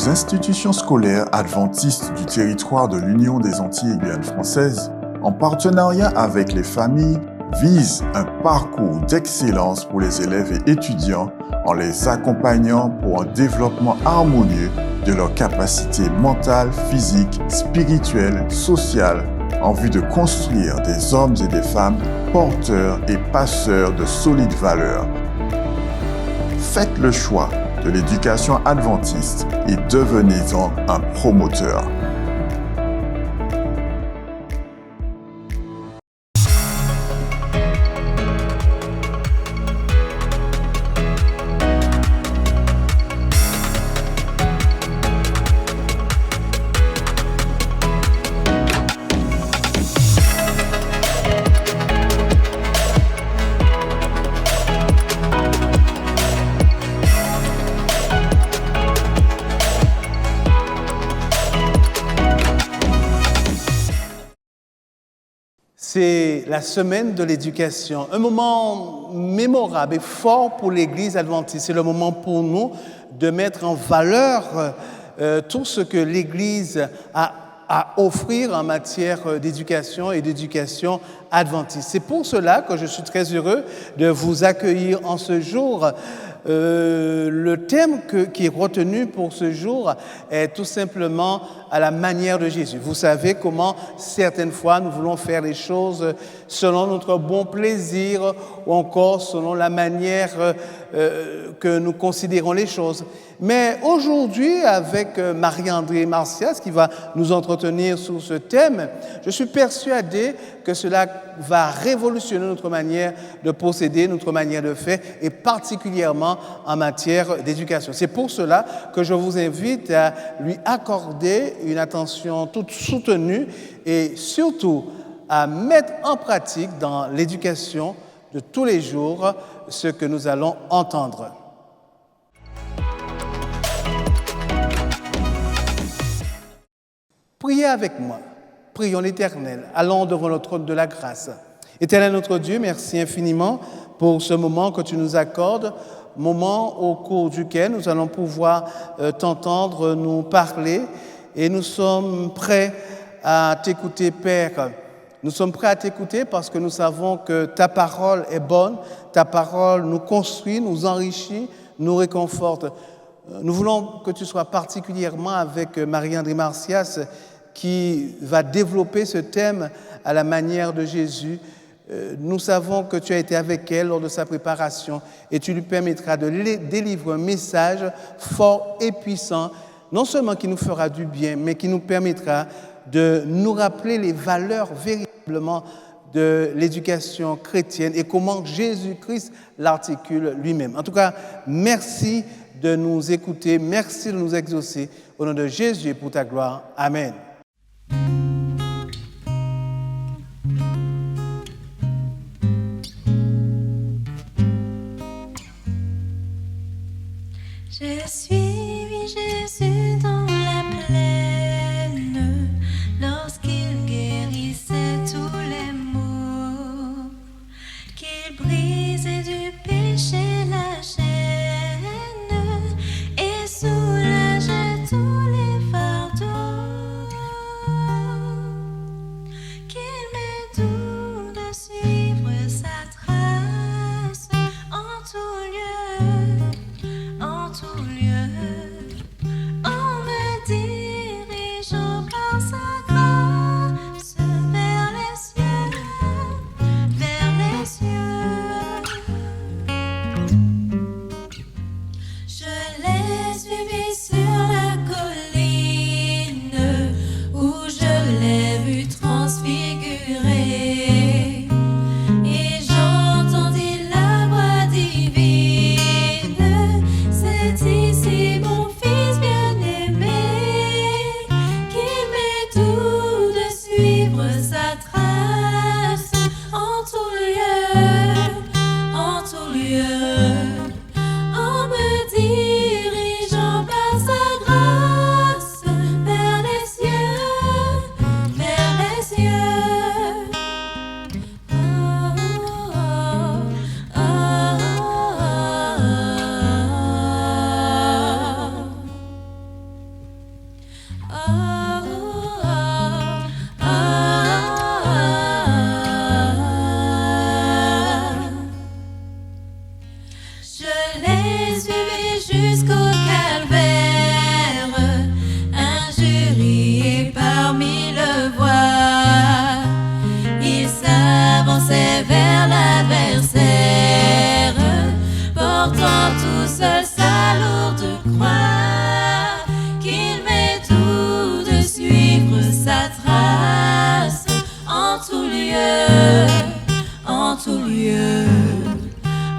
aux institutions scolaires adventistes du territoire de l'Union des Antilles et Guyane françaises, en partenariat avec les familles, vise un parcours d'excellence pour les élèves et étudiants en les accompagnant pour un développement harmonieux de leurs capacités mentales, physiques, spirituelles, sociales, en vue de construire des hommes et des femmes porteurs et passeurs de solides valeurs. Faites le choix de l'éducation adventiste et devenez-en un promoteur. C'est la semaine de l'éducation, un moment mémorable et fort pour l'Église adventiste. C'est le moment pour nous de mettre en valeur tout ce que l'Église a à offrir en matière d'éducation et d'éducation adventiste. C'est pour cela que je suis très heureux de vous accueillir en ce jour. Le thème qui est retenu pour ce jour est tout simplement à la manière de Jésus. Vous savez comment certaines fois nous voulons faire les choses selon notre bon plaisir ou encore selon la manière que nous considérons les choses. Mais aujourd'hui, avec Marie-André Martias qui va nous entretenir sur ce thème, je suis persuadé que cela va révolutionner notre manière de procéder, notre manière de faire, et particulièrement en matière d'éducation. C'est pour cela que je vous invite à lui accorder une attention toute soutenue et surtout à mettre en pratique dans l'éducation de tous les jours ce que nous allons entendre. Priez avec moi. Prions l'Éternel. Allons devant le trône de la grâce. Éternel notre Dieu, merci infiniment pour ce moment que tu nous accordes, moment au cours duquel nous allons pouvoir t'entendre nous parler, et nous sommes prêts à t'écouter, Père. Nous sommes prêts à t'écouter parce que nous savons que ta parole est bonne, ta parole nous construit, nous enrichit, nous réconforte. Nous voulons que tu sois particulièrement avec Marie-André Martias qui va développer ce thème à la manière de Jésus. Nous savons que tu as été avec elle lors de sa préparation et tu lui permettras de délivrer un message fort et puissant, non seulement qui nous fera du bien, mais qui nous permettra de nous rappeler les valeurs véritablement de l'éducation chrétienne et comment Jésus-Christ l'articule lui-même. En tout cas, merci de nous écouter, merci de nous exaucer. Au nom de Jésus et pour ta gloire. Amen. Je suis Jésus dans la plaine, lorsqu'il guérissait tous les maux, qu'il brisait du péché la chaîne et soulageait tous les fardeaux, qu'il m'est doux de suivre sa trace en tout lieu. En tout lieu, emmène portant tout seul sa lourde croix, qu'il m'est doux de suivre sa trace en tout lieu, en tout lieu,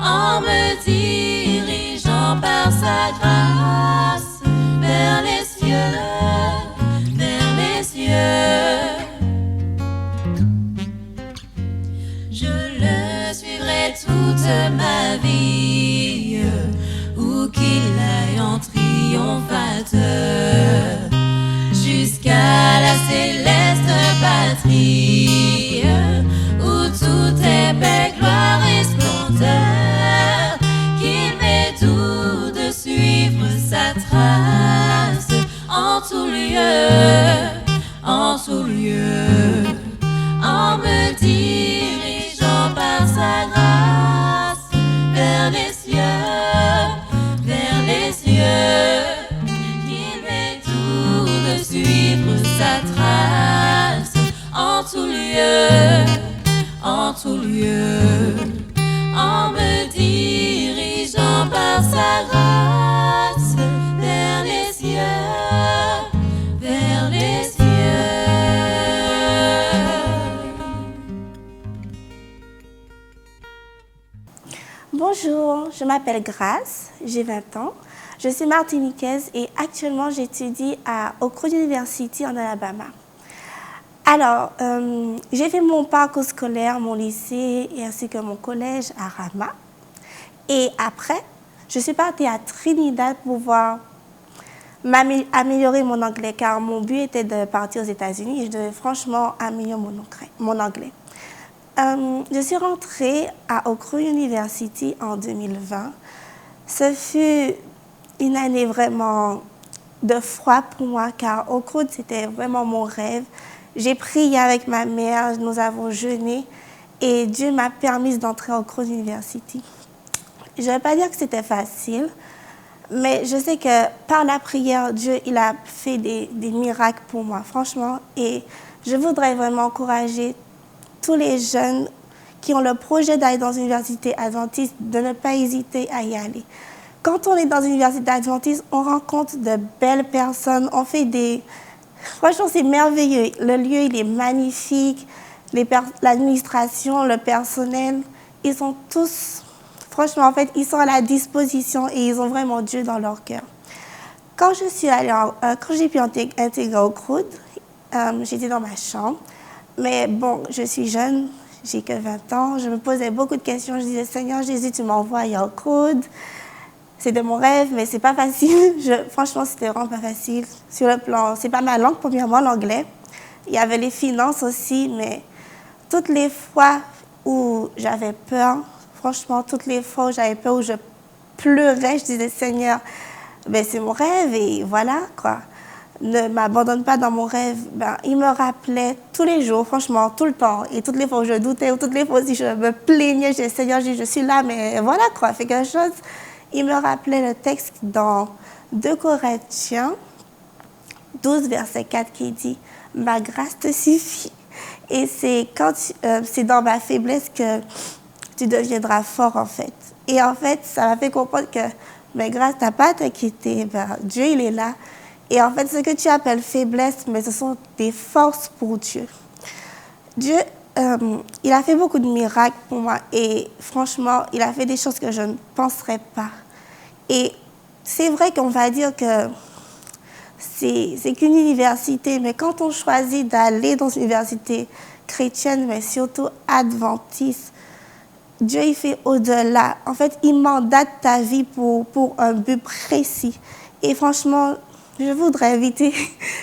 en me dirigeant par sa grâce vers les cieux, vers les cieux. Je le suivrai toute ma vie, où qu'il aille en triomphateur, jusqu'à la céleste patrie, où tout est paix, gloire et splendeur, qu'il m'est doux de suivre sa trace en tout lieu, en tout lieu, en me dirigeant par sa grâce vers les cieux, vers les cieux, qu'il m'est doux de suivre sa trace en tout lieu, en tout lieu, en me dirigeant par sa grâce vers les cieux, vers les cieux. Bonjour, je m'appelle Grace, j'ai 20 ans. Je suis martiniquaise et actuellement j'étudie à Oak Ridge University en Alabama. Alors, j'ai fait mon parcours scolaire, mon lycée et ainsi que mon collège à Rama. Et après, je suis partie à Trinidad pour pouvoir améliorer mon anglais car mon but était de partir aux États-Unis et je devais franchement améliorer mon anglais. Je suis rentrée à Oak Ridge University en 2020. Ce fut une année vraiment de froid pour moi car Oak Ridge, c'était vraiment mon rêve. J'ai prié avec ma mère, nous avons jeûné et Dieu m'a permis d'entrer à Oak Ridge University. Je ne vais pas dire que c'était facile, mais je sais que par la prière, Dieu il a fait des miracles pour moi, franchement. Et je voudrais vraiment encourager tous les jeunes qui ont le projet d'aller dans une université adventiste de ne pas hésiter à y aller. Quand on est dans une université adventiste, on rencontre de belles personnes, on fait des... Franchement, c'est merveilleux. Le lieu, il est magnifique. L'administration, le personnel, ils sont tous... Franchement, en fait, ils sont à la disposition et ils ont vraiment Dieu dans leur cœur. Quand j'ai pu intégrer Oak Ridge, j'étais dans ma chambre. Mais bon, je suis jeune, j'ai que 20 ans. Je me posais beaucoup de questions. Je disais, Seigneur Jésus, tu m'envoies à Oak Ridge. C'était mon rêve, mais c'est pas facile. Franchement, c'était vraiment pas facile. Sur le plan, c'est pas ma langue, premièrement, l'anglais. Il y avait les finances aussi, mais toutes les fois où j'avais peur, franchement, toutes les fois où j'avais peur, où je pleurais, je disais, Seigneur, ben, c'est mon rêve et voilà, quoi. Ne m'abandonne pas dans mon rêve. Ben, il me rappelait tous les jours, franchement, tout le temps. Et toutes les fois où je doutais, ou toutes les fois où je me plaignais, je disais, Seigneur, je suis là, mais voilà, quoi, fais quelque chose. Il me rappelait le texte dans 2 Corinthiens 12, verset 4 qui dit « Ma grâce te suffit ». Et c'est dans ma faiblesse que tu deviendras fort, en fait. Et en fait, ça m'a fait comprendre que « Mais grâce, tu n'as pas à t'inquiéter. Ben, Dieu, il est là. » Et en fait, ce que tu appelles faiblesse, mais ce sont des forces pour Dieu. Dieu, il a fait beaucoup de miracles pour moi. Et franchement, il a fait des choses que je ne penserais pas. Et c'est vrai qu'on va dire que c'est qu'une université, mais quand on choisit d'aller dans une université chrétienne, mais surtout adventiste, Dieu, il fait au-delà. En fait, il mandate ta vie pour un but précis. Et franchement, je voudrais inviter,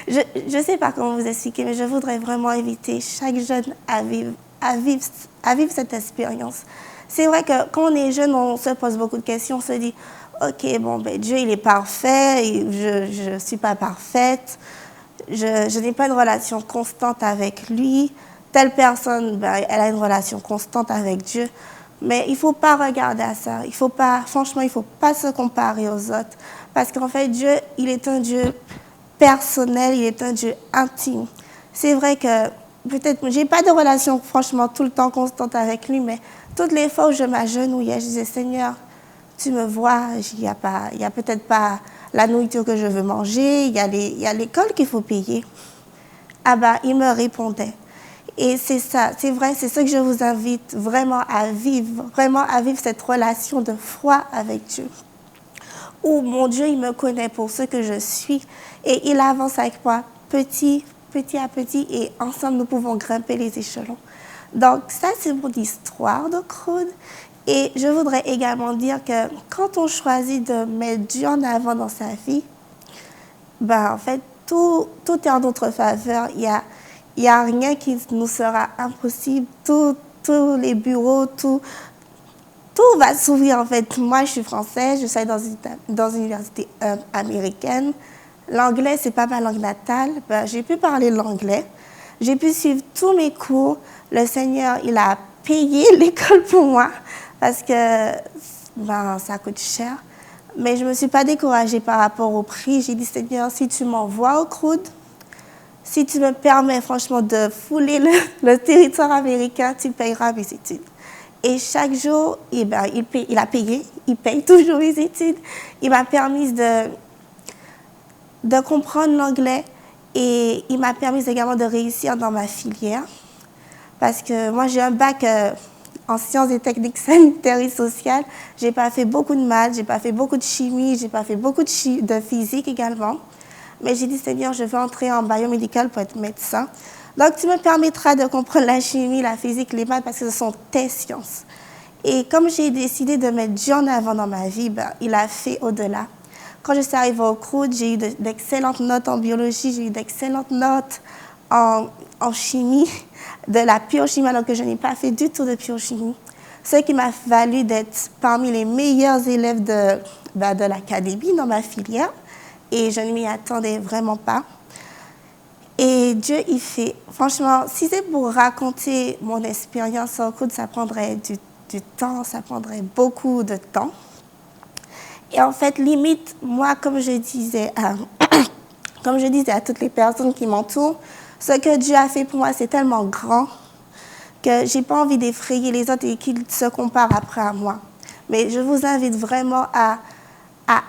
je ne sais pas comment vous expliquer, mais je voudrais vraiment inviter chaque jeune à vivre cette expérience. C'est vrai que quand on est jeune, on se pose beaucoup de questions, on se dit, OK, bon, ben, Dieu, il est parfait, je ne suis pas parfaite, je n'ai pas une relation constante avec lui. Telle personne, ben, elle a une relation constante avec Dieu. Mais il ne faut pas regarder à ça. Franchement, il ne faut pas se comparer aux autres. Parce qu'en fait, Dieu, il est un Dieu personnel, il est un Dieu intime. C'est vrai que peut-être, je n'ai pas de relation, franchement, tout le temps constante avec lui, mais toutes les fois où je m'agenouillais, je disais, Seigneur, tu me vois, il y a peut-être pas la nourriture que je veux manger, il y a l'école qu'il faut payer. Ah ben, il me répondait. Et c'est ça, c'est vrai, c'est ça que je vous invite vraiment à vivre cette relation de foi avec Dieu. Où mon Dieu, il me connaît pour ce que je suis et il avance avec moi petit à petit et ensemble nous pouvons grimper les échelons. Donc ça, c'est mon histoire de Crowd. Et je voudrais également dire que quand on choisit de mettre Dieu en avant dans sa vie, ben en fait, tout est en notre faveur. Il y a rien qui nous sera impossible. Tous les bureaux, tout va s'ouvrir en fait. Moi, je suis française, je suis dans une université américaine. L'anglais, c'est pas ma langue natale. Ben, j'ai pu parler l'anglais. J'ai pu suivre tous mes cours. Le Seigneur, il a payé l'école pour moi parce que ben, ça coûte cher. Mais je ne me suis pas découragée par rapport au prix. J'ai dit, Seigneur, si tu m'envoies au Crowd, si tu me permets franchement de fouler le territoire américain, tu payeras mes études. Et chaque jour, il paye toujours mes études. Il m'a permis de comprendre l'anglais et il m'a permis également de réussir dans ma filière. Parce que moi, j'ai un bac en sciences et techniques sanitaires et sociales. Je n'ai pas fait beaucoup de maths, je n'ai pas fait beaucoup de chimie, je n'ai pas fait beaucoup de physique également. Mais j'ai dit, Seigneur, je veux entrer en biomédical pour être médecin. Donc, tu me permettras de comprendre la chimie, la physique, les maths, parce que ce sont tes sciences. Et comme j'ai décidé de mettre Dieu en avant dans ma vie, ben, il a fait au-delà. Quand je suis arrivée au Crowd, j'ai eu d'excellentes notes en biologie, j'ai eu d'excellentes notes en chimie, de la biochimie, alors que je n'ai pas fait du tout de biochimie. Ce qui m'a valu d'être parmi les meilleurs élèves de l'académie dans ma filière. Et je ne m'y attendais vraiment pas. Et Dieu, il fait... Franchement, si c'est pour raconter mon expérience au Crowd, ça prendrait du temps, ça prendrait beaucoup de temps. Et en fait, limite, moi, comme je disais à toutes les personnes qui m'entourent, ce que Dieu a fait pour moi, c'est tellement grand que je n'ai pas envie d'effrayer les autres et qu'ils se comparent après à moi. Mais je vous invite vraiment à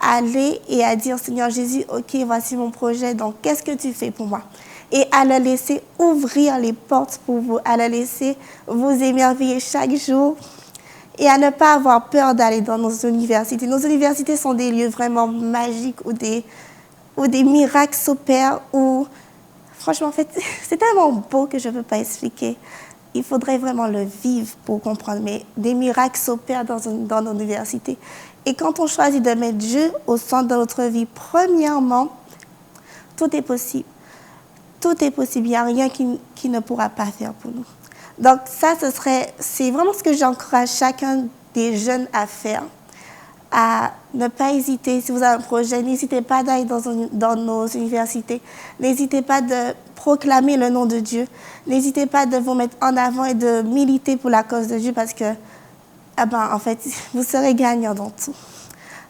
aller et à dire, Seigneur Jésus, OK, voici mon projet, donc qu'est-ce que tu fais pour moi? Et à le laisser ouvrir les portes pour vous, à le laisser vous émerveiller chaque jour et à ne pas avoir peur d'aller dans nos universités. Nos universités sont des lieux vraiment magiques où des miracles s'opèrent, où, franchement, en fait, c'est tellement beau que je ne peux pas expliquer. Il faudrait vraiment le vivre pour comprendre, mais des miracles s'opèrent dans nos universités. Et quand on choisit de mettre Dieu au centre de notre vie, premièrement, tout est possible. Tout est possible. Il n'y a rien qui ne pourra pas faire pour nous. Donc ça, c'est vraiment ce que j'encourage chacun des jeunes à faire, à ne pas hésiter. Si vous avez un projet, n'hésitez pas d'aller dans nos universités. N'hésitez pas de proclamer le nom de Dieu. N'hésitez pas de vous mettre en avant et de militer pour la cause de Dieu parce que, en fait, vous serez gagnant dans tout.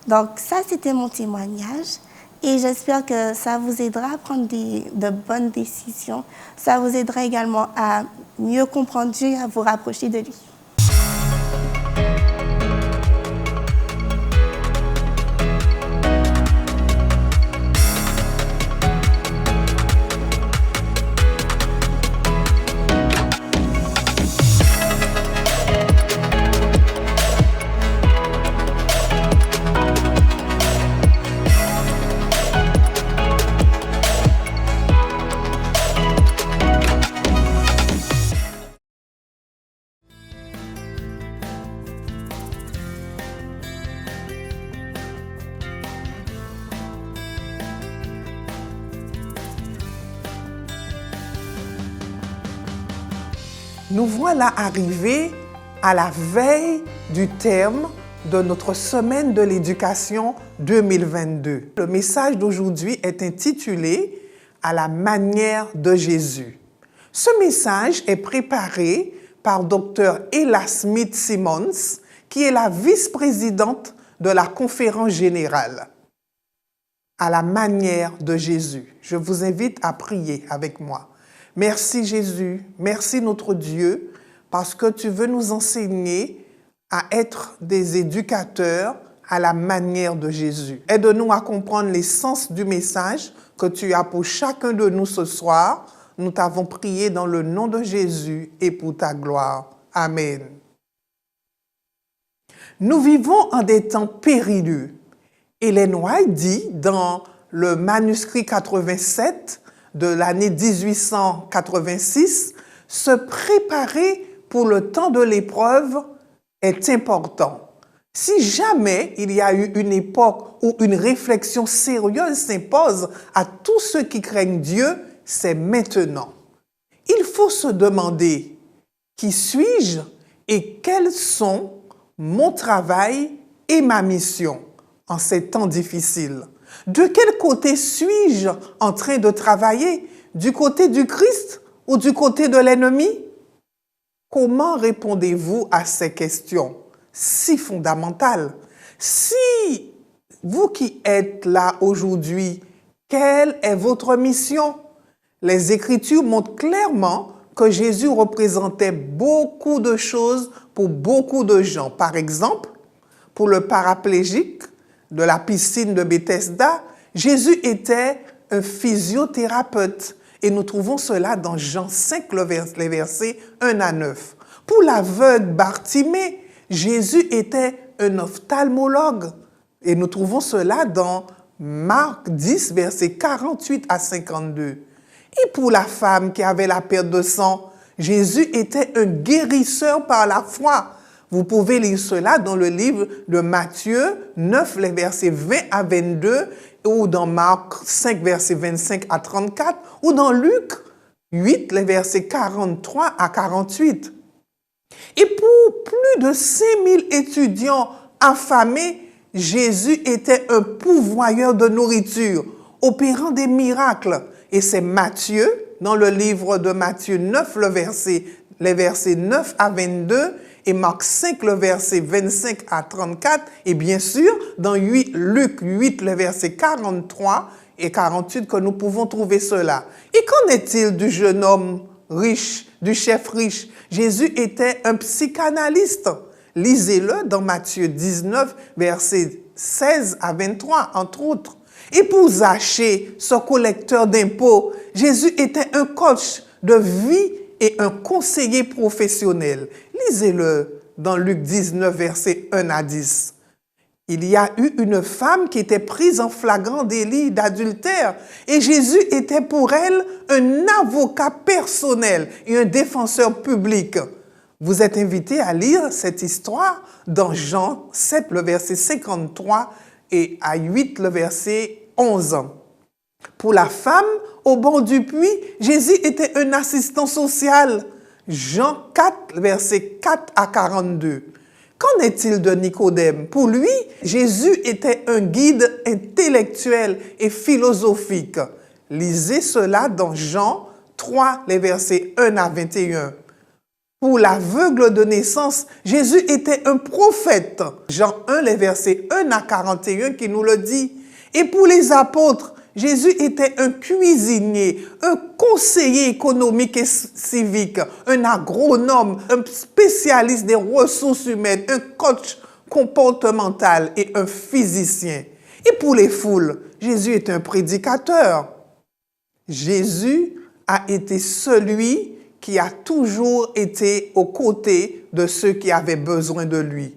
Donc ça, c'était mon témoignage. Et j'espère que ça vous aidera à prendre de bonnes décisions. Ça vous aidera également à mieux comprendre Dieu et à vous rapprocher de lui. Nous voilà arrivés à la veille du terme de notre semaine de l'éducation 2022. Le message d'aujourd'hui est intitulé « À la manière de Jésus ». Ce message est préparé par Dr. Ella Smith-Simmons, qui est la vice-présidente de la conférence générale. À la manière de Jésus. Je vous invite à prier avec moi. Merci Jésus, merci notre Dieu, parce que tu veux nous enseigner à être des éducateurs, à la manière de Jésus. Aide-nous à comprendre l'essence du message que tu as pour chacun de nous ce soir. Nous t'avons prié dans le nom de Jésus et pour ta gloire. Amen. Nous vivons en des temps périlleux. Ellen White dit dans le manuscrit 87 de l'année 1886, « Se préparer pour le temps de l'épreuve est important. Si jamais il y a eu une époque où une réflexion sérieuse s'impose à tous ceux qui craignent Dieu, c'est maintenant. Il faut se demander qui suis-je et quels sont mon travail et ma mission en ces temps difficiles. De quel côté suis-je en train de travailler? Du côté du Christ ou du côté de l'ennemi? Comment répondez-vous à ces questions si fondamentales? Si vous qui êtes là aujourd'hui, quelle est votre mission? Les Écritures montrent clairement que Jésus représentait beaucoup de choses pour beaucoup de gens. Par exemple, pour le paraplégique de la piscine de Bethesda, Jésus était un physiothérapeute. Et nous trouvons cela dans Jean 5, les versets 1 à 9. Pour l'aveugle Bartimée, Jésus était un ophtalmologue. Et nous trouvons cela dans Marc 10, versets 48 à 52. Et pour la femme qui avait la perte de sang, Jésus était un guérisseur par la foi. Vous pouvez lire cela dans le livre de Matthieu 9, les versets 20 à 22, ou dans Marc 5, versets 25 à 34, ou dans Luc 8, les versets 43 à 48. Et pour plus de 5000 étudiants affamés, Jésus était un pourvoyeur de nourriture, opérant des miracles. Et c'est Matthieu, dans le livre de Matthieu 9, les versets 9 à 22, et Marc 5, le verset 25 à 34, et bien sûr, dans Luc 8, le verset 43 et 48, que nous pouvons trouver cela. Et qu'en est-il du jeune homme riche, du chef riche? Jésus était un psychanalyste. Lisez-le dans Matthieu 19, versets 16 à 23, entre autres. Et pour Zachée, ce collecteur d'impôts, Jésus était un coach de vie et un conseiller professionnel. Lisez-le dans Luc 19, versets 1 à 10. Il y a eu une femme qui était prise en flagrant délit d'adultère et Jésus était pour elle un avocat personnel et un défenseur public. Vous êtes invité à lire cette histoire dans Jean 7, le verset 53 et à 8, le verset 11. Pour la femme au bord du puits, Jésus était un assistant social. Jean 4, versets 4 à 42. Qu'en est-il de Nicodème? Pour lui, Jésus était un guide intellectuel et philosophique. Lisez cela dans Jean 3, les versets 1 à 21. Pour l'aveugle de naissance, Jésus était un prophète. Jean 1, les versets 1 à 41 qui nous le dit. Et pour les apôtres, Jésus était un cuisinier, un conseiller économique et civique, un agronome, un spécialiste des ressources humaines, un coach comportemental et un physicien. Et pour les foules, Jésus est un prédicateur. Jésus a été celui qui a toujours été aux côtés de ceux qui avaient besoin de lui.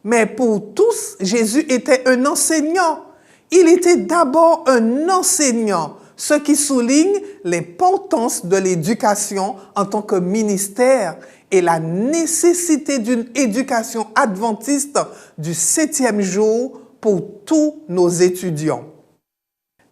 Mais pour tous, Jésus était un enseignant. Il était d'abord un enseignant, ce qui souligne l'importance de l'éducation en tant que ministère et la nécessité d'une éducation adventiste du 7e jour pour tous nos étudiants.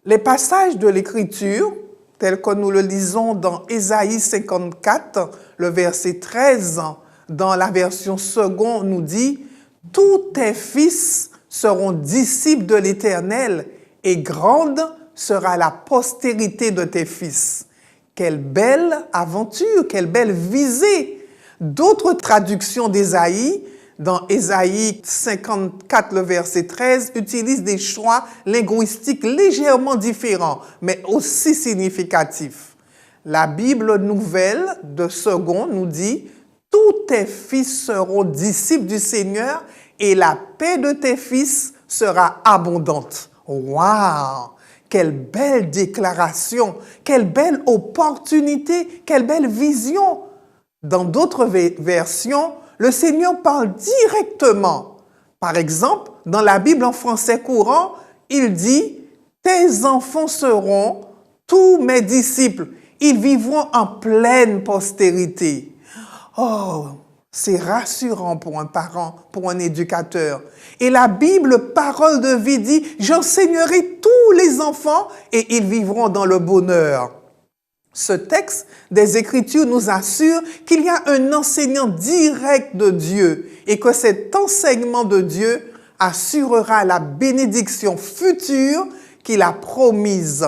Les passages de l'Écriture, tels que nous le lisons dans Ésaïe 54, le verset 13, dans la version seconde, nous dit « Tous tes fils seront disciples de l'Éternel, et grande sera la postérité de tes fils. » Quelle belle aventure, quelle belle visée! D'autres traductions d'Ésaïe, dans Ésaïe 54, le verset 13, utilisent des choix linguistiques légèrement différents, mais aussi significatifs. La Bible nouvelle de Second nous dit « Tous tes fils seront disciples du Seigneur, et la paix de tes fils sera abondante. Waouh! Quelle belle déclaration, quelle belle opportunité, quelle belle vision. Dans d'autres versions, le Seigneur parle directement. Par exemple, dans la Bible en français courant, il dit « Tes enfants seront tous mes disciples. Ils vivront en pleine postérité. » Oh, c'est rassurant pour un parent, pour un éducateur. Et la Bible, parole de vie, dit « J'enseignerai tous les enfants et ils vivront dans le bonheur. » Ce texte des Écritures nous assure qu'il y a un enseignant direct de Dieu et que cet enseignement de Dieu assurera la bénédiction future qu'il a promise.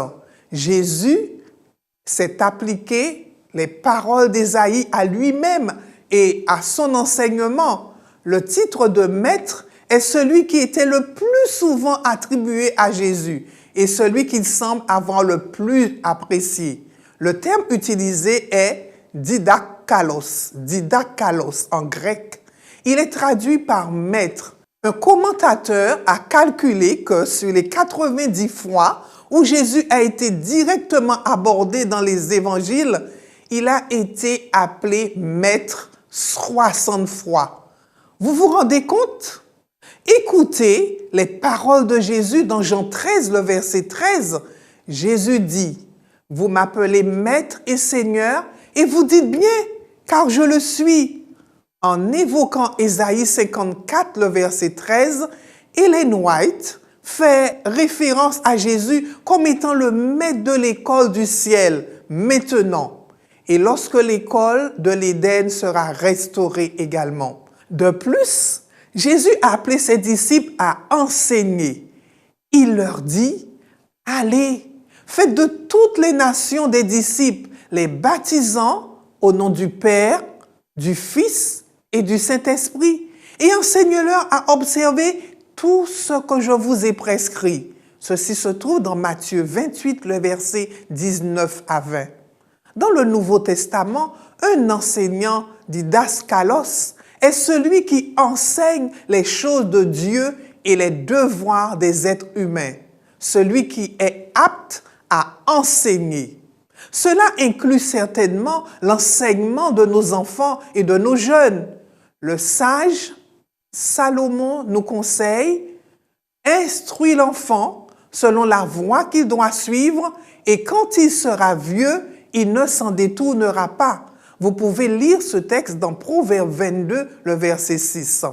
Jésus s'est appliqué les paroles d'Ésaïe à lui-même et à son enseignement. Le titre de maître est celui qui était le plus souvent attribué à Jésus et celui qu'il semble avoir le plus apprécié. Le terme utilisé est didakalos en grec. Il est traduit par maître. Un commentateur a calculé que sur les 90 fois où Jésus a été directement abordé dans les évangiles, il a été appelé maître 60 fois. Vous vous rendez compte? Écoutez les paroles de Jésus dans Jean 13, le verset 13. Jésus dit: « Vous m'appelez maître et seigneur et vous dites bien, car je le suis. » En évoquant Ésaïe 54, le verset 13, Ellen White fait référence à Jésus comme étant le maître de l'école du ciel, maintenant, et lorsque l'école de l'Éden sera restaurée également. De plus, Jésus a appelé ses disciples à enseigner. Il leur dit: « Allez, faites de toutes les nations des disciples, les baptisant au nom du Père, du Fils et du Saint-Esprit, et enseignez-leur à observer tout ce que je vous ai prescrit. » Ceci se trouve dans Matthieu 28, le verset 19 à 20. Dans le Nouveau Testament, un enseignant didaskalos est celui qui enseigne les choses de Dieu et les devoirs des êtres humains, celui qui est apte à enseigner. Cela inclut certainement l'enseignement de nos enfants et de nos jeunes. Le sage Salomon nous conseille: « Instruis l'enfant selon la voie qu'il doit suivre, et quand il sera vieux, il ne s'en détournera pas. » Vous pouvez lire ce texte dans Proverbe 22, le verset 6.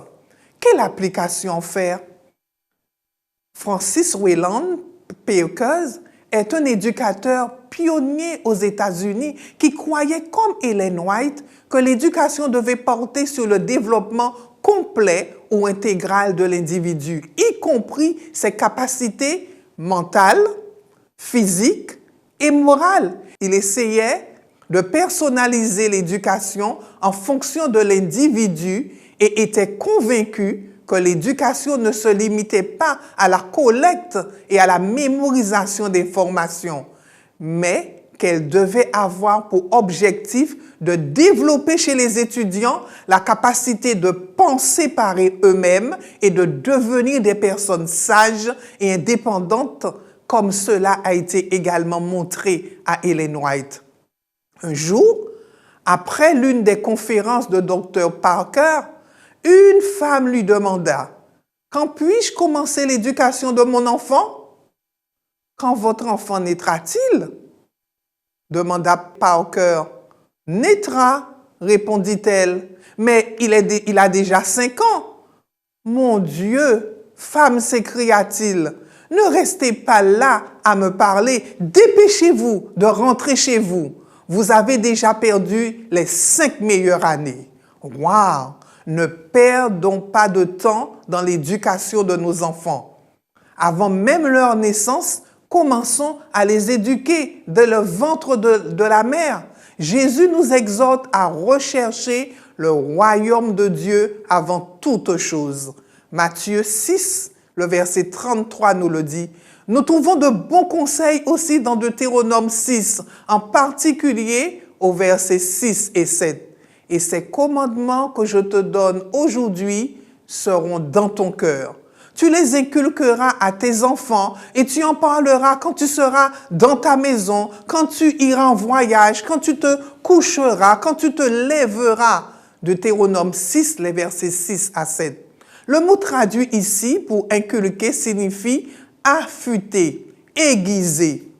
Quelle application faire? Francis Wayland Perkins est un éducateur pionnier aux États-Unis qui croyait, comme Ellen White, que l'éducation devait porter sur le développement complet ou intégral de l'individu, y compris ses capacités mentales, physiques et morales. Il essayait de personnaliser l'éducation en fonction de l'individu et était convaincu que l'éducation ne se limitait pas à la collecte et à la mémorisation d'informations, mais qu'elle devait avoir pour objectif de développer chez les étudiants la capacité de penser par eux-mêmes et de devenir des personnes sages et indépendantes, comme cela a été également montré à Ellen White. Un jour, après l'une des conférences de Dr. Parker, une femme lui demanda: « Quand puis-je commencer l'éducation de mon enfant? »« Quand votre enfant naîtra-t-il? » demanda Parker. « Naîtra, répondit-elle, mais il a déjà 5 ans. »« Mon Dieu, femme, s'écria-t-il, ne restez pas là à me parler, dépêchez-vous de rentrer chez vous. Vous avez déjà perdu les 5 meilleures années. » Waouh! Ne perdons pas de temps dans l'éducation de nos enfants. Avant même leur naissance, commençons à les éduquer dès le ventre de la mère. Jésus nous exhorte à rechercher le royaume de Dieu avant toute chose. Matthieu 6, le verset 33 nous le dit. Nous trouvons de bons conseils aussi dans Deutéronome 6, en particulier au verset 6 et 7. « Et ces commandements que je te donne aujourd'hui seront dans ton cœur. Tu les inculqueras à tes enfants et tu en parleras quand tu seras dans ta maison, quand tu iras en voyage, quand tu te coucheras, quand tu te lèveras. Deutéronome 6, les versets 6 à 7. Le mot traduit ici pour inculquer signifie affûter, aiguiser.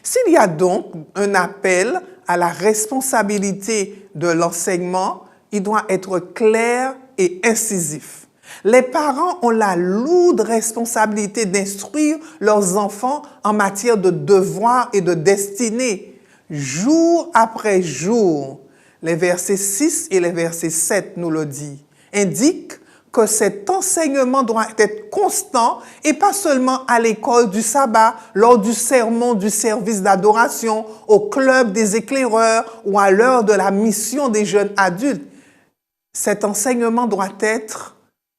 S'il y a donc un appel à la responsabilité de l'enseignement, il doit être clair et incisif. Les parents ont la lourde responsabilité d'instruire leurs enfants en matière de devoirs et de destinée, jour après jour. Les versets 6 et les versets 7 nous le disent, indiquent que cet enseignement doit être constant et pas seulement à l'école du sabbat, lors du sermon du service d'adoration, au club des éclaireurs ou à l'heure de la mission des jeunes adultes. Cet enseignement doit être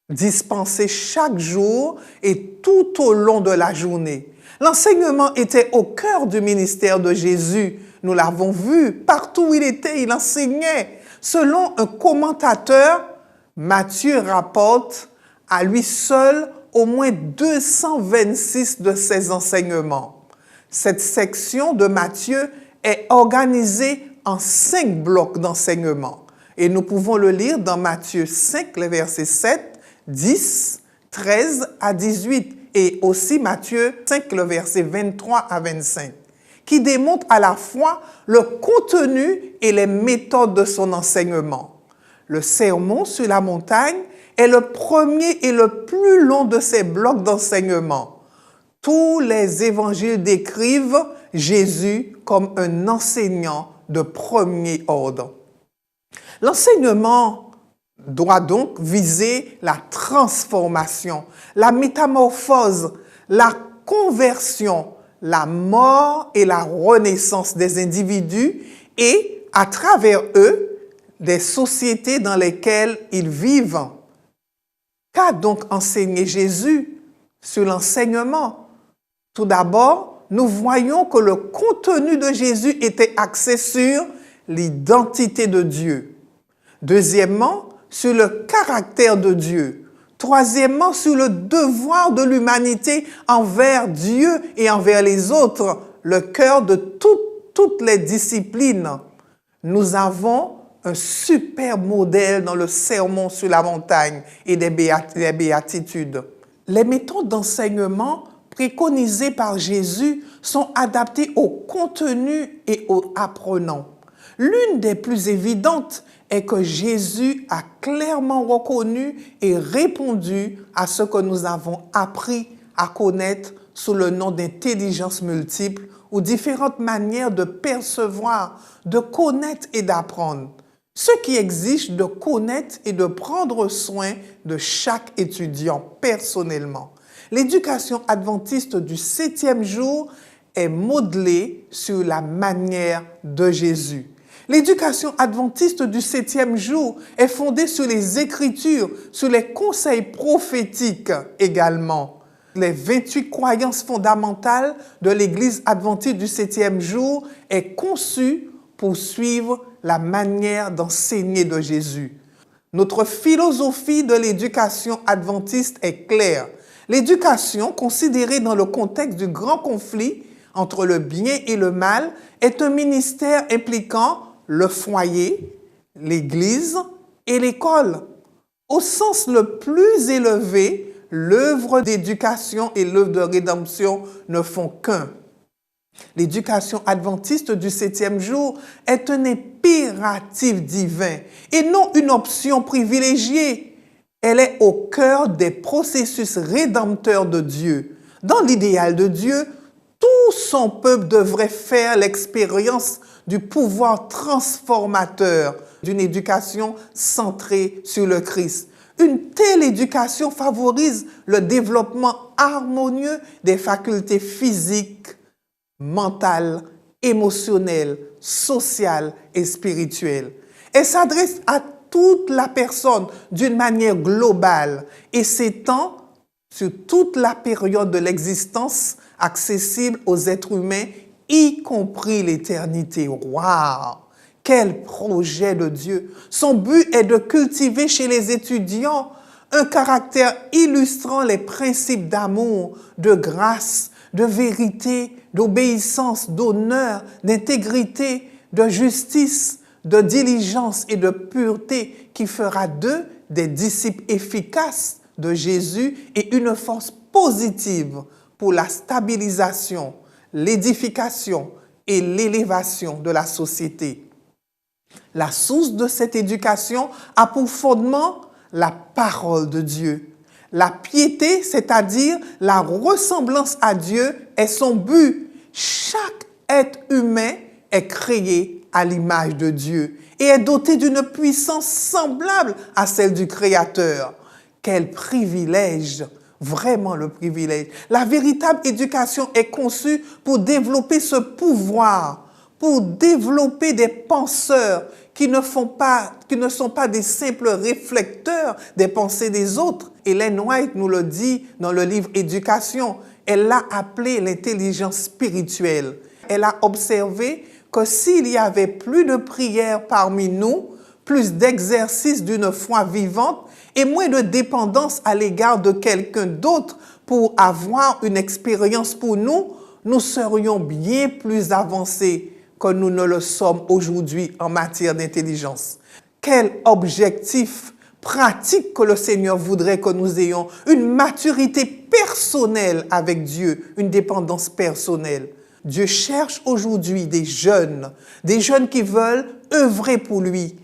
dispensé chaque jour et tout au long de la journée. L'enseignement était au cœur du ministère de Jésus. Nous l'avons vu, partout où il était, il enseignait. Selon un commentateur, Matthieu rapporte à lui seul au moins 226 de ses enseignements. Cette section de Matthieu est organisée en 5 blocs d'enseignement. Et nous pouvons le lire dans Matthieu 5, les versets 7, 10, 13 à 18 et aussi Matthieu 5, le verset 23 à 25, qui démontre à la fois le contenu et les méthodes de son enseignement. Le sermon sur la montagne est le premier et le plus long de ces blocs d'enseignement. Tous les évangiles décrivent Jésus comme un enseignant de premier ordre. L'enseignement doit donc viser la transformation, la métamorphose, la conversion, la mort et la renaissance des individus et, à travers eux, des sociétés dans lesquelles ils vivent. Qu'a donc enseigné Jésus sur l'enseignement? Tout d'abord, nous voyons que le contenu de Jésus était axé sur l'identité de Dieu. Deuxièmement, sur le caractère de Dieu. Troisièmement, sur le devoir de l'humanité envers Dieu et envers les autres, le cœur de toutes les disciplines. Nous avons un super modèle dans le sermon sur la montagne et des béatitudes. Les méthodes d'enseignement préconisées par Jésus sont adaptées au contenu et aux apprenants. L'une des plus évidentes est que Jésus a clairement reconnu et répondu à ce que nous avons appris à connaître sous le nom d'intelligence multiple ou différentes manières de percevoir, de connaître et d'apprendre. Ce qui exige de connaître et de prendre soin de chaque étudiant personnellement. L'éducation adventiste du 7e jour est modelée sur la manière de Jésus. L'éducation adventiste du 7e jour est fondée sur les Écritures, sur les conseils prophétiques également. Les 28 croyances fondamentales de l'Église adventiste du 7e jour est conçue pour suivre la manière d'enseigner de Jésus. Notre philosophie de l'éducation adventiste est claire. L'éducation, considérée dans le contexte du grand conflit entre le bien et le mal, est un ministère impliquant le foyer, l'Église et l'école. Au sens le plus élevé, l'œuvre d'éducation et l'œuvre de rédemption ne font qu'un. L'éducation adventiste du 7e jour est un impératif divin et non une option privilégiée. Elle est au cœur des processus rédempteurs de Dieu. Dans l'idéal de Dieu, tout son peuple devrait faire l'expérience du pouvoir transformateur d'une éducation centrée sur le Christ. Une telle éducation favorise le développement harmonieux des facultés physiques, mentales, émotionnelles, sociales et spirituelles. Elle s'adresse à toute la personne d'une manière globale et s'étend sur toute la période de l'existence accessible aux êtres humains, y compris l'éternité. Waouh! Quel projet de Dieu! Son but est de cultiver chez les étudiants un caractère illustrant les principes d'amour, de grâce, de vérité, d'obéissance, d'honneur, d'intégrité, de justice, de diligence et de pureté qui fera d'eux des disciples efficaces de Jésus et une force positive pour la stabilisation, l'édification et l'élévation de la société. La source de cette éducation a pour fondement la parole de Dieu. La piété, c'est-à-dire la ressemblance à Dieu, est son but. Chaque être humain est créé à l'image de Dieu et est doté d'une puissance semblable à celle du Créateur. Quel privilège! Vraiment le privilège. La véritable éducation est conçue pour développer ce pouvoir, pour développer des penseurs qui ne sont pas des simples réflecteurs des pensées des autres. Ellen White nous le dit dans le livre Éducation. Elle l'a appelé l'intelligence spirituelle. Elle a observé que s'il y avait plus de prières parmi nous, plus d'exercice d'une foi vivante et moins de dépendance à l'égard de quelqu'un d'autre pour avoir une expérience pour nous, nous serions bien plus avancés que nous ne le sommes aujourd'hui en matière d'intelligence. Quel objectif pratique que le Seigneur voudrait que nous ayons, une maturité personnelle avec Dieu, une dépendance personnelle. Dieu cherche aujourd'hui des jeunes qui veulent œuvrer pour lui,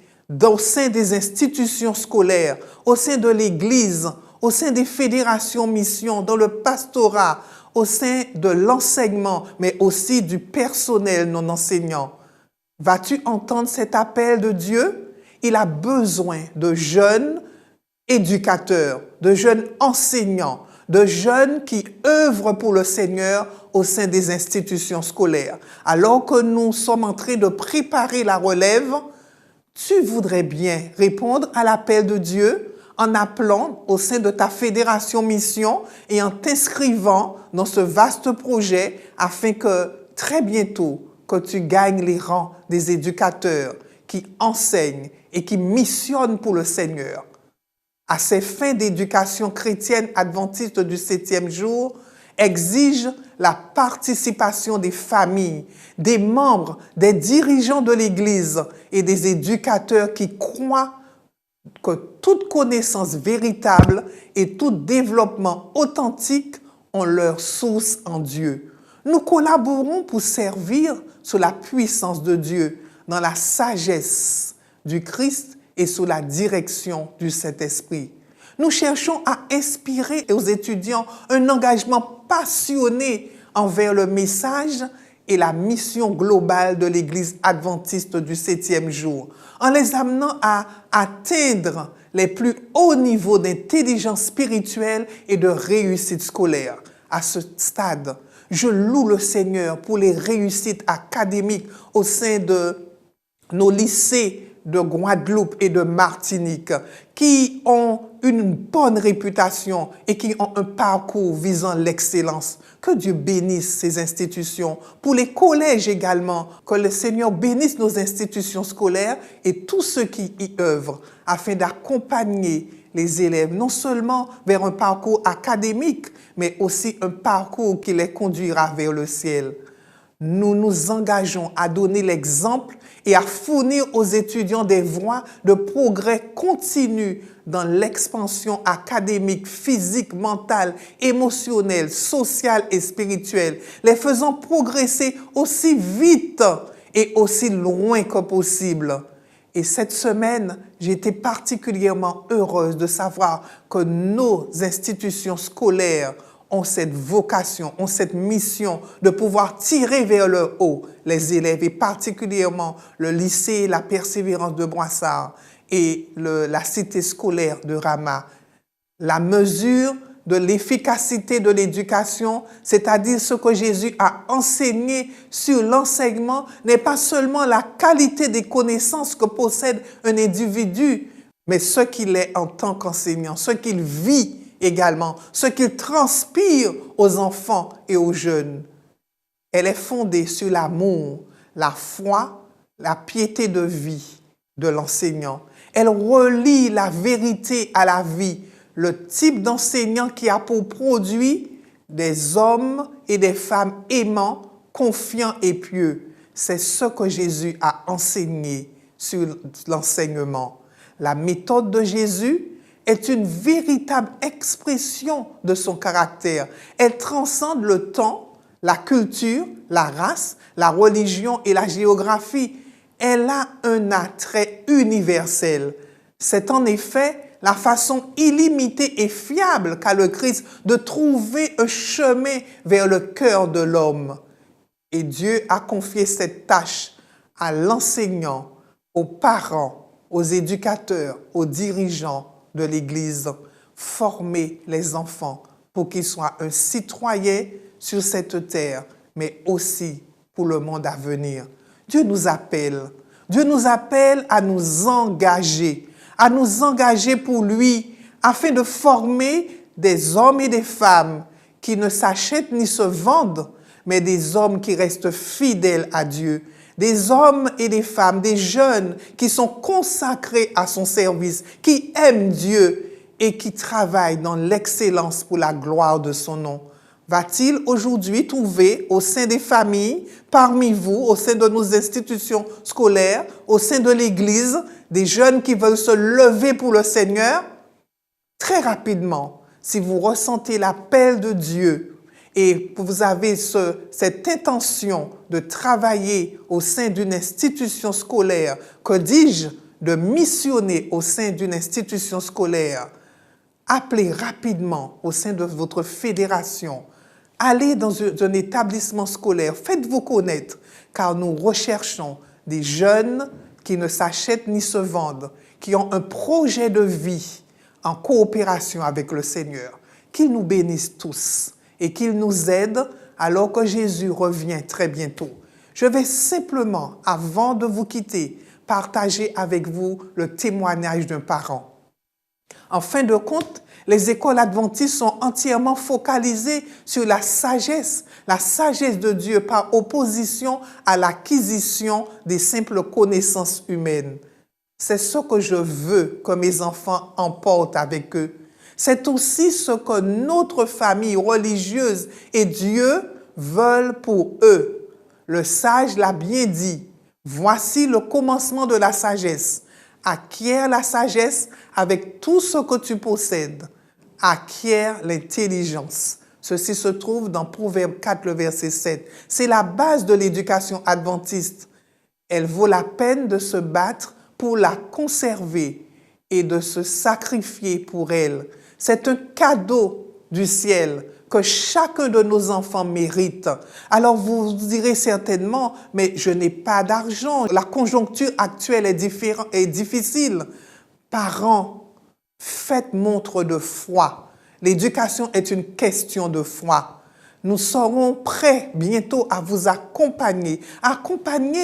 au sein des institutions scolaires, au sein de l'Église, au sein des fédérations missions, dans le pastorat, au sein de l'enseignement, mais aussi du personnel non enseignant. Vas-tu entendre cet appel de Dieu? Il a besoin de jeunes éducateurs, de jeunes enseignants, de jeunes qui œuvrent pour le Seigneur au sein des institutions scolaires. Alors que nous sommes en train de préparer la relève, tu voudrais bien répondre à l'appel de Dieu en appelant au sein de ta fédération mission et en t'inscrivant dans ce vaste projet afin que très bientôt que tu gagnes les rangs des éducateurs qui enseignent et qui missionnent pour le Seigneur. À ces fins d'éducation chrétienne adventiste du 7e jour, exige la participation des familles, des membres, des dirigeants de l'Église et des éducateurs qui croient que toute connaissance véritable et tout développement authentique ont leur source en Dieu. Nous collaborons pour servir sous la puissance de Dieu, dans la sagesse du Christ et sous la direction du Saint-Esprit. Nous cherchons à inspirer aux étudiants un engagement passionné envers le message et la mission globale de l'Église adventiste du 7e jour, en les amenant à atteindre les plus hauts niveaux d'intelligence spirituelle et de réussite scolaire. À ce stade, je loue le Seigneur pour les réussites académiques au sein de nos lycées de Guadeloupe et de Martinique, qui ont une bonne réputation et qui ont un parcours visant l'excellence. Que Dieu bénisse ces institutions. Pour les collèges également, que le Seigneur bénisse nos institutions scolaires et tous ceux qui y œuvrent, afin d'accompagner les élèves, non seulement vers un parcours académique, mais aussi un parcours qui les conduira vers le ciel. Nous nous engageons à donner l'exemple et à fournir aux étudiants des voies de progrès continu dans l'expansion académique, physique, mentale, émotionnelle, sociale et spirituelle, les faisant progresser aussi vite et aussi loin que possible. Et cette semaine, j'ai été particulièrement heureuse de savoir que nos institutions scolaires ont cette vocation, ont cette mission de pouvoir tirer vers le haut les élèves, et particulièrement le lycée La Persévérance de Brossard et la cité scolaire de Rama. La mesure de l'efficacité de l'éducation, c'est-à-dire ce que Jésus a enseigné sur l'enseignement, n'est pas seulement la qualité des connaissances que possède un individu, mais ce qu'il est en tant qu'enseignant, ce qu'il vit également, ce qu'il transpire aux enfants et aux jeunes. Elle est fondée sur l'amour, la foi, la piété de vie de l'enseignant. Elle relie la vérité à la vie, le type d'enseignant qui a pour produit des hommes et des femmes aimants, confiants et pieux. C'est ce que Jésus a enseigné sur l'enseignement. La méthode de Jésus est une véritable expression de son caractère. Elle transcende le temps, la culture, la race, la religion et la géographie. Elle a un attrait universel. C'est en effet la façon illimitée et fiable qu'a le Christ de trouver un chemin vers le cœur de l'homme. Et Dieu a confié cette tâche à l'enseignant, aux parents, aux éducateurs, aux dirigeants de l'Église. Former les enfants pour qu'ils soient un citoyen sur cette terre, mais aussi pour le monde à venir. Dieu nous appelle à nous engager pour lui, afin de former des hommes et des femmes qui ne s'achètent ni se vendent, mais des hommes qui restent fidèles à Dieu, des hommes et des femmes, des jeunes qui sont consacrés à son service, qui aiment Dieu et qui travaillent dans l'excellence pour la gloire de son nom. Va-t-il aujourd'hui trouver au sein des familles, parmi vous, au sein de nos institutions scolaires, au sein de l'Église, des jeunes qui veulent se lever pour le Seigneur? Très rapidement, si vous ressentez l'appel de Dieu et vous avez cette intention de travailler au sein d'une institution scolaire, que dis-je, de missionner au sein d'une institution scolaire, appelez rapidement au sein de votre fédération. Allez dans un établissement scolaire, faites-vous connaître, car nous recherchons des jeunes qui ne s'achètent ni se vendent, qui ont un projet de vie en coopération avec le Seigneur. Qu'il nous bénisse tous et qu'il nous aide alors que Jésus revient très bientôt. Je vais simplement, avant de vous quitter, partager avec vous le témoignage d'un parent. En fin de compte, les écoles adventistes sont entièrement focalisées sur la sagesse de Dieu par opposition à l'acquisition des simples connaissances humaines. C'est ce que je veux que mes enfants emportent avec eux. C'est aussi ce que notre famille religieuse et Dieu veulent pour eux. Le sage l'a bien dit. Voici le commencement de la sagesse. Acquiert la sagesse avec tout ce que tu possèdes. Acquiert l'intelligence. Ceci se trouve dans Proverbe 4, le verset 7. C'est la base de l'éducation adventiste. Elle vaut la peine de se battre pour la conserver et de se sacrifier pour elle. C'est un cadeau du ciel que chacun de nos enfants mérite. Alors vous direz certainement, mais je n'ai pas d'argent, la conjoncture actuelle est difficile. Parents, faites montre de foi. L'éducation est une question de foi. Nous serons prêts bientôt à vous accompagner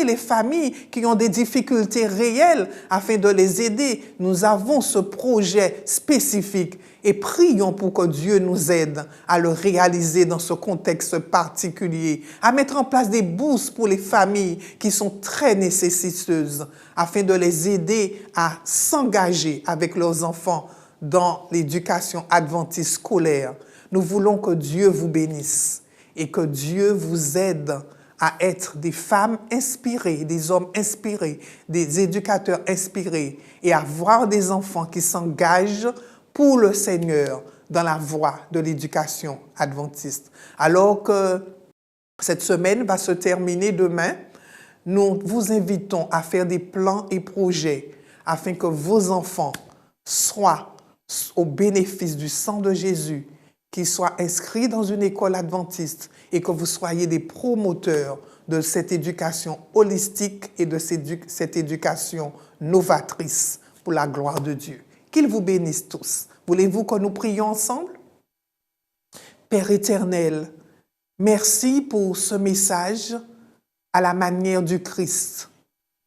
les familles qui ont des difficultés réelles afin de les aider. Nous avons ce projet spécifique et prions pour que Dieu nous aide à le réaliser dans ce contexte particulier, à mettre en place des bourses pour les familles qui sont très nécessiteuses afin de les aider à s'engager avec leurs enfants dans l'éducation adventiste scolaire. Nous voulons que Dieu vous bénisse et que Dieu vous aide à être des femmes inspirées, des hommes inspirés, des éducateurs inspirés et à avoir des enfants qui s'engagent pour le Seigneur dans la voie de l'éducation adventiste. Alors que cette semaine va se terminer demain, nous vous invitons à faire des plans et projets afin que vos enfants soient au bénéfice du sang de Jésus, qu'ils soient inscrits dans une école adventiste et que vous soyez des promoteurs de cette éducation holistique et de cette éducation novatrice pour la gloire de Dieu. Qu'il vous bénisse tous. Voulez-vous que nous prions ensemble? Père éternel, merci pour ce message à la manière du Christ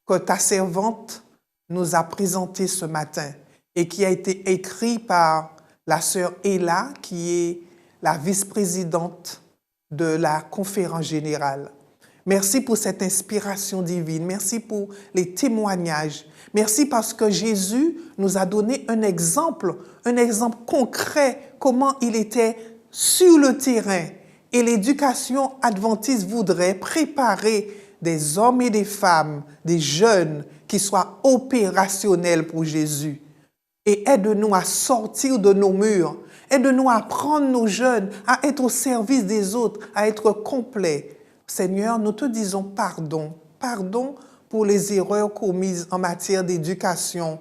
que ta servante nous a présenté ce matin et qui a été écrit par la sœur Ella, qui est la vice-présidente de la conférence générale. Merci pour cette inspiration divine. Merci pour les témoignages. Merci parce que Jésus nous a donné un exemple concret, comment il était sur le terrain. Et l'éducation adventiste voudrait préparer des hommes et des femmes, des jeunes qui soient opérationnels pour Jésus. Et aide-nous à sortir de nos murs. Aide-nous à apprendre nos jeunes à être au service des autres, à être complets. Seigneur, nous te disons pardon. Pardon pour les erreurs commises en matière d'éducation,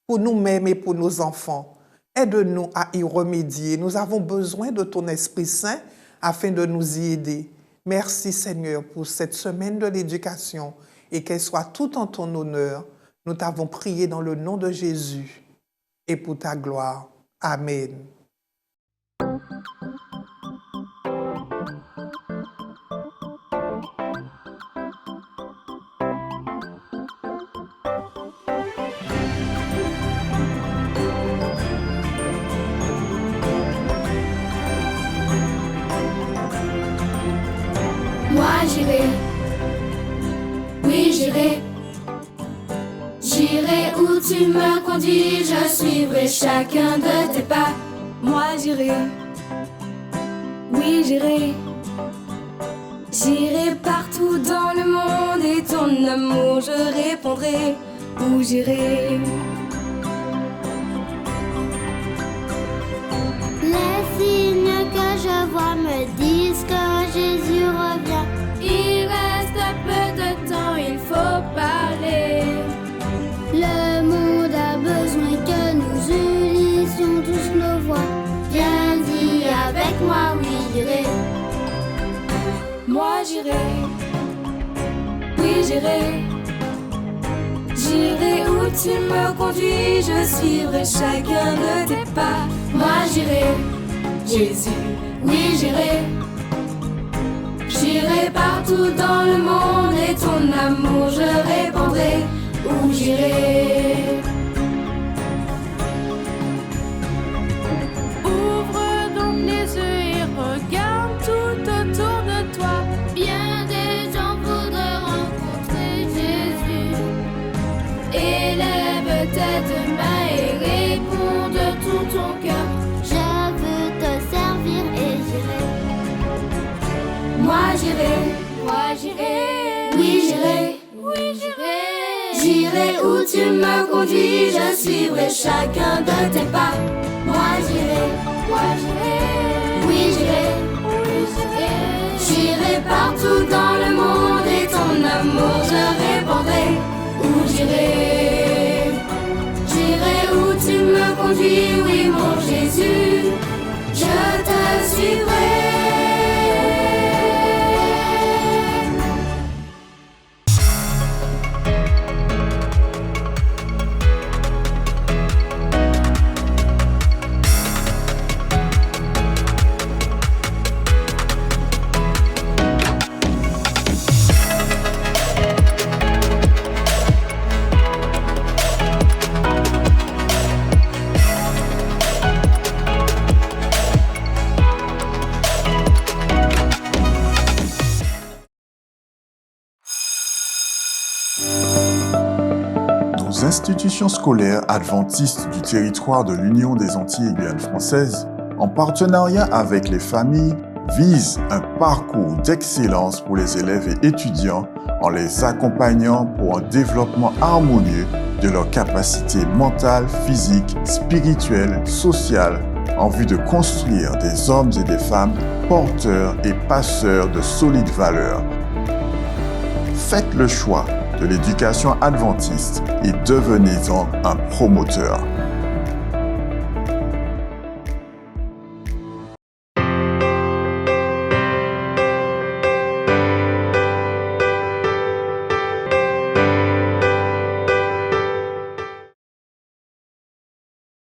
pour nous-mêmes et pour nos enfants. Aide-nous à y remédier. Nous avons besoin de ton Esprit Saint afin de nous y aider. Merci Seigneur pour cette semaine de l'éducation et qu'elle soit tout en ton honneur. Nous t'avons prié dans le nom de Jésus et pour ta gloire. Amen. Moi j'irai, oui j'irai, j'irai où tu me conduis, je suivrai chacun de tes pas. Moi j'irai, oui j'irai, j'irai partout dans le monde et ton amour je répondrai, où j'irai. Les signes que je vois me disent que Jésus revient. Il reste peu de temps, il faut parler. Le monde a besoin que nous unissions tous nos voix. Viens-y avec moi, oui j'irai. Moi j'irai, oui j'irai. J'irai où tu me conduis, je suivrai chacun de tes pas. Moi j'irai, Jésus, oui j'irai. J'irai partout dans le monde et ton amour je répondrai, où j'irai. Ouvre donc les yeux et regarde tout autour de toi. Bien des gens voudraient rencontrer Jésus. Élève tes mains et réponds de tout ton cœur. Je veux te servir et j'irai. Moi j'irai, oui j'irai, Oui, j'irai. j'irai où tu me conduis, je suivrai chacun de tes pas. Moi j'irai, oui j'irai, j'irai partout dans le monde et ton amour je répondrai, où j'irai. J'irai où tu me conduis, oui mon Jésus, je te suivrai. Nos institutions scolaires adventistes du territoire de l'Union des Antilles et Guyane françaises, en partenariat avec les familles, visent un parcours d'excellence pour les élèves et étudiants en les accompagnant pour un développement harmonieux de leurs capacités mentales, physiques, spirituelles, sociales, en vue de construire des hommes et des femmes porteurs et passeurs de solides valeurs. Faites le choix de l'éducation adventiste et devenez-en un promoteur.